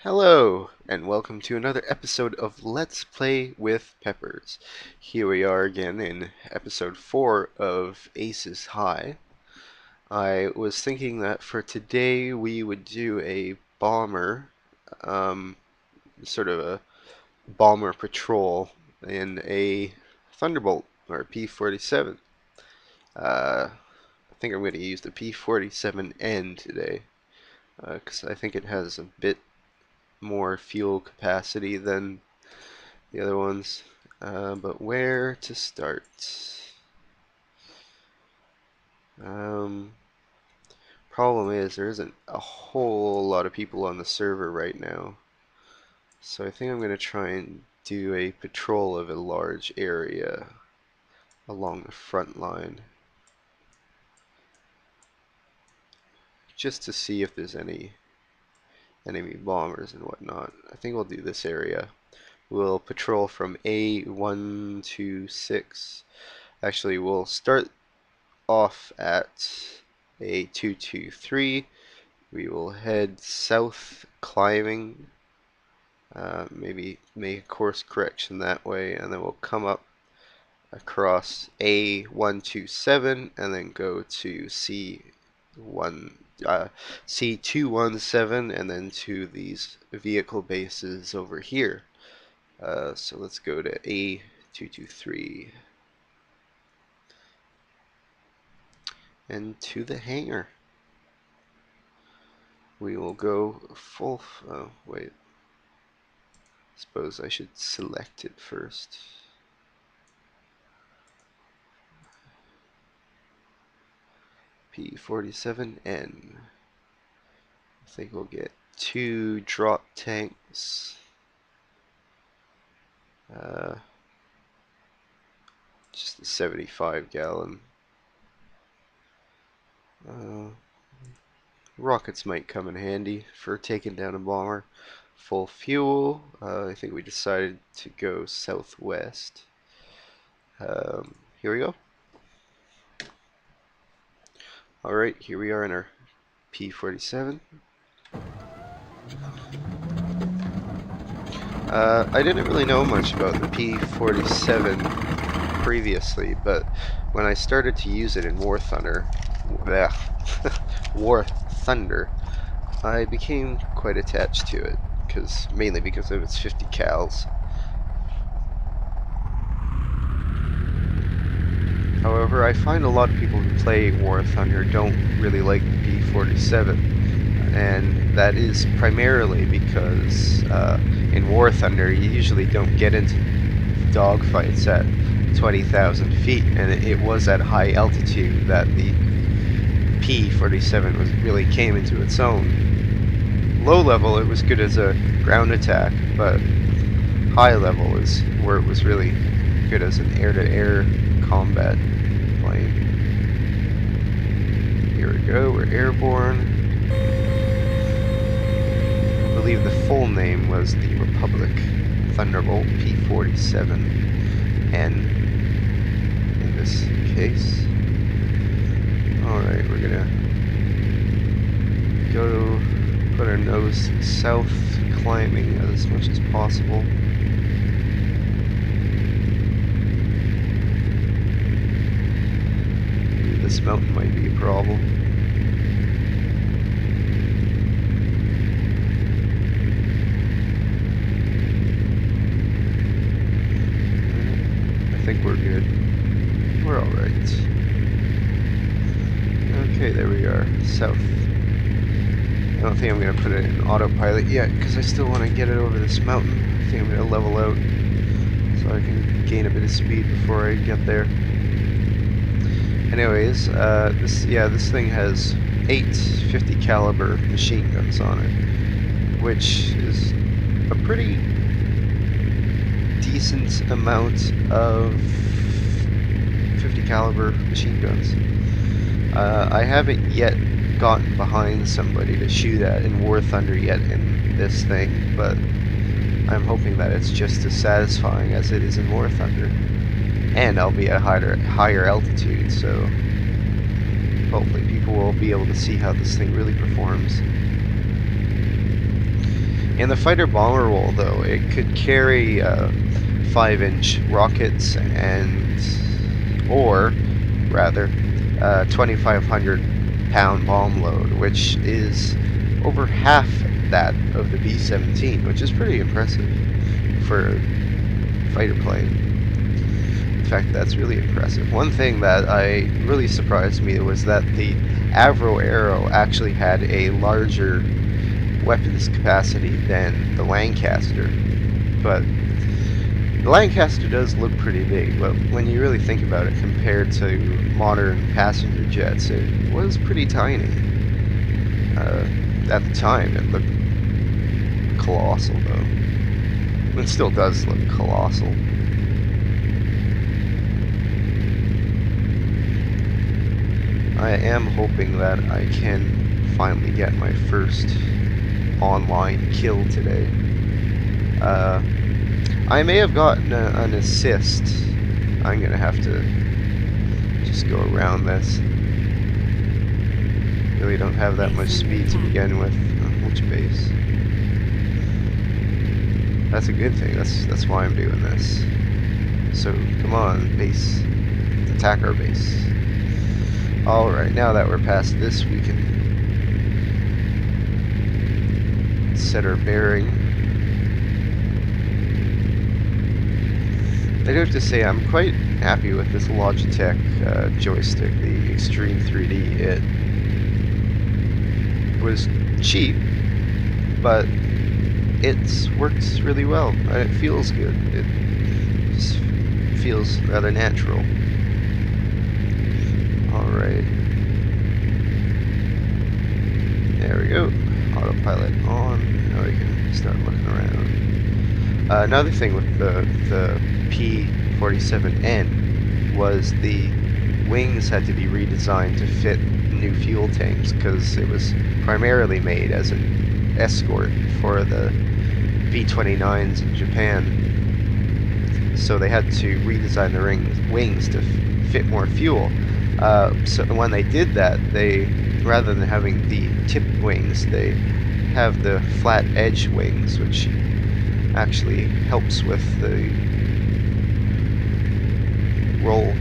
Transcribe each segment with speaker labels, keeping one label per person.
Speaker 1: Hello, and welcome to another episode of Let's Play with Peppers. Here we are again in episode 4 of Aces High. I was thinking that for today we would do a bomber, um, sort of a bomber patrol in a Thunderbolt, or P-47. I think I'm going to use the P-47N today, because I think it has a bit more fuel capacity than the other ones. But where to start? Um, Problem is there isn't a whole lot of people on the server right now. So I think I'm going to try and do a patrol of a large area along the front line. Just to see if there's any enemy bombers and whatnot. I think we'll do this area. We'll patrol from A1 to 6. Actually, we'll start off at A223. We will head south climbing, maybe make a course correction that way, and then we'll come up across A127 and then go to C217 and then to these vehicle bases over here. So let's go to A223 and to the hangar. We will go full. Oh, wait. Suppose I should select it first. P-47N. I think we'll get 2 drop tanks. Just a 75-gallon. Rockets might come in handy for taking down a bomber. Full fuel. I think we decided to go southwest. Here we go. Alright, here we are in our P-47. I didn't really know much about the P-47 previously, but when I started to use it in War Thunder, War Thunder, I became quite attached to it, mainly because of its 50 cals. However, I find a lot of people who play War Thunder don't really like the P-47, and that is primarily because in War Thunder you usually don't get into dogfights at 20,000 feet, and it was at high altitude that the P-47 really came into its own. Low level it was good as a ground attack, but high level is where it was really good as an air-to-air combat plane. Here we go, we're airborne. I believe the full name was the Republic Thunderbolt P-47N in this case. Alright, we're gonna go put our nose south, climbing as much as possible. This mountain might be a problem. I think we're good. We're alright. Okay, there we are, south. I don't think I'm going to put it in autopilot yet, because I still want to get it over this mountain. I think I'm going to level out so I can gain a bit of speed before I get there. Anyways, this thing has 8 50 caliber machine guns on it, which is a pretty decent amount of 50 caliber machine guns. I haven't yet gotten behind somebody to shoot at in War Thunder yet in this thing, but I'm hoping that it's just as satisfying as it is in War Thunder. And I'll be at higher altitude, so hopefully people will be able to see how this thing really performs. In the fighter bomber role, though, it could carry 5-inch rockets or rather, 2,500-pound bomb load, which is over half that of the B-17, which is pretty impressive for a fighter plane. In fact, that's really impressive. One thing that really surprised me was that the Avro Arrow actually had a larger weapons capacity than the Lancaster, but the Lancaster does look pretty big, but when you really think about it, compared to modern passenger jets, it was pretty tiny. At the time, it looked colossal, though. It still does look colossal. I am hoping that I can finally get my first online kill today. I may have gotten an assist. I'm gonna have to just go around this. Really don't have that much speed to begin with. Which base? That's a good thing. That's why I'm doing this. So come on, base. Let's attack our base. Alright, now that we're past this, we can set our bearing. I do have to say I'm quite happy with this Logitech joystick, the Extreme 3D. It was cheap, but it works really well, and it feels good. It just feels rather natural. Alright. There we go. Autopilot on. Now we can start looking around. Another thing with the P-47N was the wings had to be redesigned to fit new fuel tanks, because it was primarily made as an escort for the B-29s in Japan. So they had to redesign the wings to fit more fuel. So when they did that, rather than having the tipped wings, they have the flat edge wings, which actually helps with the roll.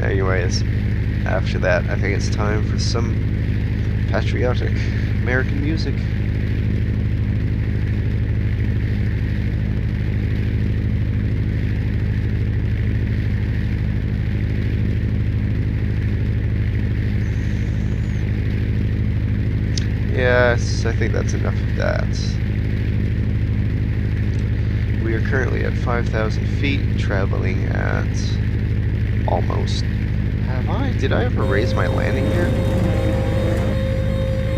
Speaker 1: Anyways, after that, I think it's time for some patriotic American music. Yes, I think that's enough of that. We are currently at 5,000 feet, traveling at almost... Did I ever raise my landing gear?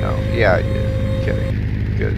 Speaker 1: No. Yeah, I did. Kidding. Good.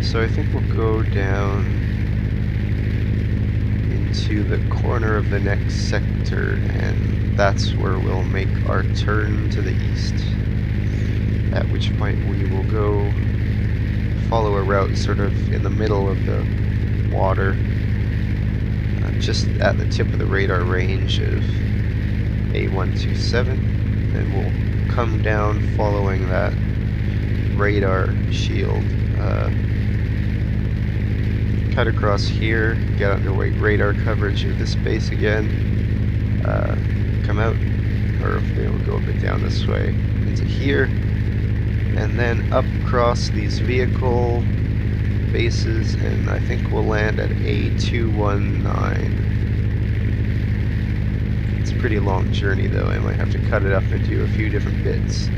Speaker 1: So I think we'll go down into the corner of the next sector, and that's where we'll make our turn to the east. At which point we will go follow a route sort of in the middle of the water, just at the tip of the radar range of A127, and we'll come down following that radar shield, cut across here, get underway radar coverage of this base again, come out, or maybe we'll go a bit down this way into here, and then up across these vehicle bases, and I think we'll land at A219. It's a pretty long journey, though. I might have to cut it up into a few different bits.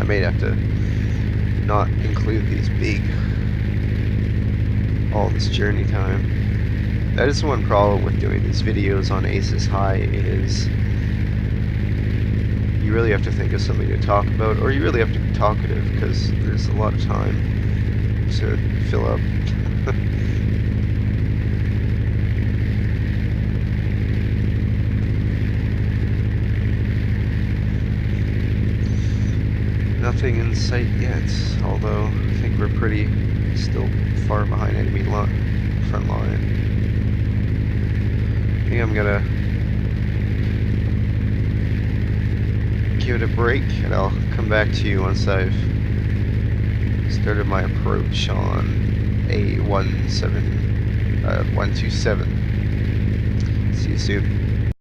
Speaker 1: I may have to not include these all this journey time. That is one problem with doing these videos on Aces High, is you really have to think of something to talk about, or you really have to be talkative, because there's a lot of time to fill up. Nothing in sight yet, although I think we're still far behind enemy front line. I'm gonna give it a break, and I'll come back to you once I've started my approach on A127. See you soon.